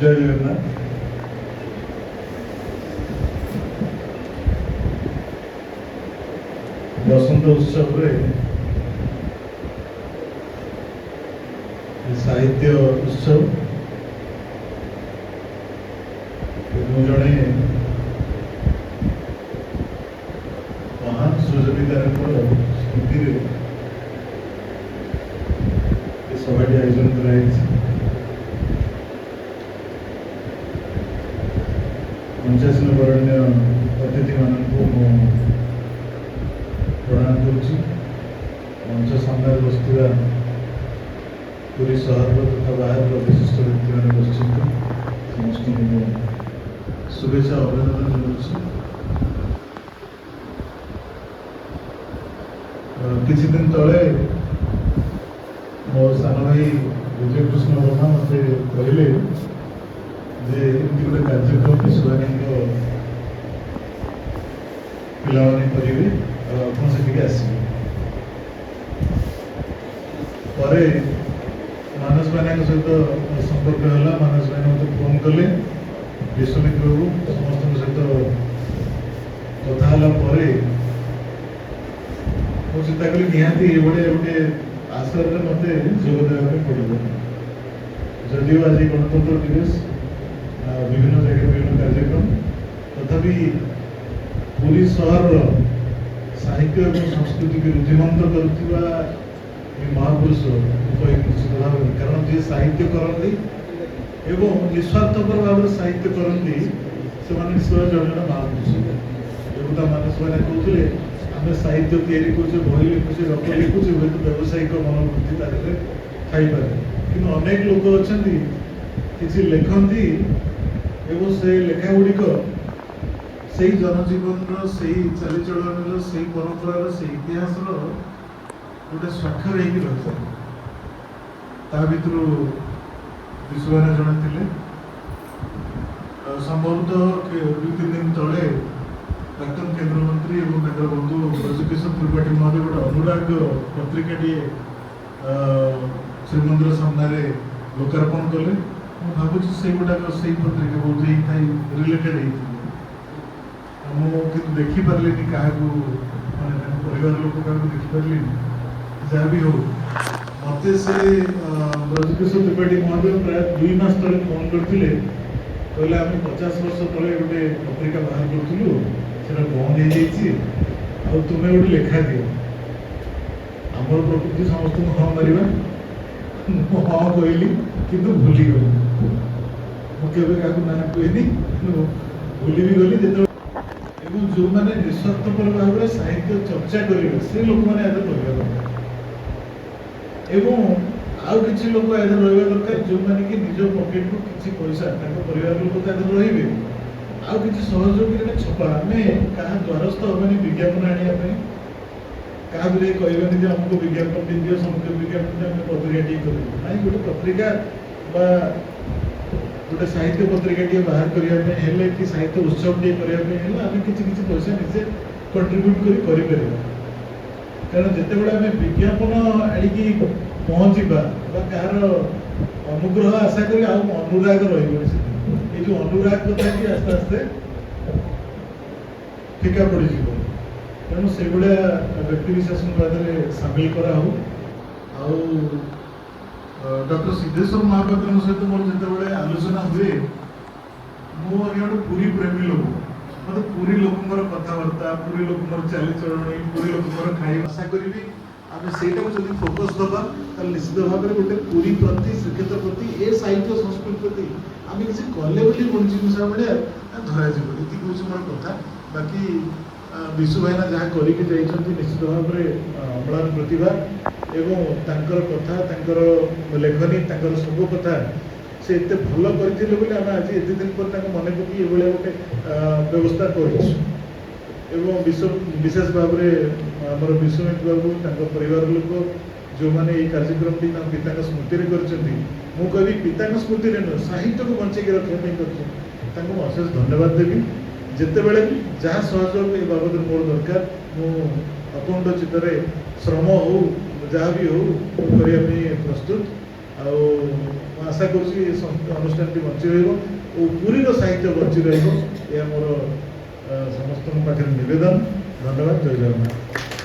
जय जगन्नाथ। बसंत उत्सव साहित्य उत्सव जड़े महान सृजनकार स्मृति सभा आयोजन कर पंचायत बरण्य अतिथि मानक प्रणाम करुच्ची। मंच सामने बसता पूरी सहर तथा बाहर विशिष्ट व्यक्ति मैंने बस समस्त शुभेच्छा अभिनंदन जनाऊँ। किसी दिन तले मो सान भाई विजय कृष्ण वर्मा मत कहले जे एमती गोटे कार्यक्रम विश्वभाई पिलाने करेंगे से आसवे मानस भाई सहित संपर्क है। मानस भाई मत फोन कले विश्वमित्र बाबू समस्त सहित कथा मुझे चिंता कली निहाती ये गोटे आसर मत जोगदेवा पड़ो। जदिव आज गणतंत्र दिवस विभिन्न जगह विभिन्न कार्यक्रम तथापि पूरी सहर साहित्य और संस्कृति की रुद्धिमंत कर महापुरुष निश्चित भाव कारण जी साहित्य करती एवं निस्वार्थपर भाव साहित्य करती से निश्चय जन महापुरुष जो मानस भाई कहते आम साहित्य तैयारी करुचे बही लिखुचे गप लिखुचे हूँ व्यावसायिक मनोवृत्ति तारे थपे कि अनेक लोक अच्छा किसी लिखती एवं से लेखा गुड़िक से जनजीवन से चालीचलन से परंपरार से इतिहास गोटे स्वाक्षर रही है। विश्वभाई जड़े थे संभवतः 2-3 दिन तले प्राक्तन केंद्र मंत्री और बंधु ब्रजकिशोर त्रिपाठी महोदय गोटे अनुराग पत्रिकाटे श्रीमंदिर सामने लोकार्पण कले। भावुँ से गुड़ाक से पत्रिका बहुत ही रिलेटेड मुझे देखिपारे क्या मानते परिवार लोक क्या देखिपारे जहाँ भी हो मत से ब्रजकिशोर त्रिपाठी महोदय प्राय 2 मास तले फोन करते कहले आम 50 वर्ष तले गोटे पत्रिका बाहर करूँ से बंद हो तुम्हें गोटे लेखा दियो आमर प्रकृति समस्त हाँ मार हाँ कहली कि भूलीगली मुझे क्या ना कहनी भूली भी गली जो जो मैंने निस्वार्थपर भाव में साहित्य चर्चा करेंगे से लोक मैंने आदि रहा दरकार एवं आउ कि लोक आदि रहा दरकार जो मैंने कि निज पकेट को किसी पैसा परिवार लोक आदि रे आउ कि सहयोगी छपा आम क्या द्वारस्थ हमें विज्ञापन आने क्या कहबानी आमको विज्ञापन दियो समग्र विज्ञापन आम पत्रिका टी कर ना गोटे पत्रिका गोटे साहित्य पत्रिका टी बाहर करने कि साहित्य उत्सव टी करने आम किसी पैसा निजे कंट्रीब्यूट कर कारण जिते आम विज्ञापन आड़िकी पहुँचा कहार अनुग्रह आशा कर अनुराग रही जो अनुराग कथा कि आस्ते आस्ते फिका पड़ तेणु से भाया व्यक्ति विशेष सामिल करा डॉक्टर सिद्धेश्वर महापात्र सहित मोर जो आलोचना हुए मुझे गोटे पूरी प्रेमी लोक मतलब पूरी लोक कथबार्ता पूरी लोक चालीचलणी पूरी लोक खाई आशा करी आम से फोकस दबा निश्चित भाव में गोटे पूरी प्रति श्रीक्षेत्र प्रति ए साहित्य संस्कृति प्रति आम किसी कले गोटे जिनसा भाया धरा ये हूँ मोर कथा। बाकी विश्वभाईना जहाँ करके निश्चित भाव में अम्लान प्रतिभा एवं तांकर कथा तांकर लेखनी तांकर सब कथा से एत भल करते आम आज एत दिन पर मन पकड़ ये गोटे व्यवस्था कर विशेष भाव में आमर विश्वमित्र बाबू परिवार लोक जो मैंने ये कार्यक्रम टी पिता स्मृति कर कहि पिता स्मृति नुह साहित्य को बंचे रखापी कर अशेष धन्यवाद देवी जिते बड़े जहाँ सहयोग ये बाबद मोर दरकार मुकुंड चित्तर श्रम हो जहाँ भी हो करने प्रस्तुत आशा आशा करुँची अनुष्ठान टी बंची रहिबो और पुरी साहित्य बंची रहिबो ये मोर समस्त पाखे निवेदन। धन्यवाद। जय जगन्नाथ।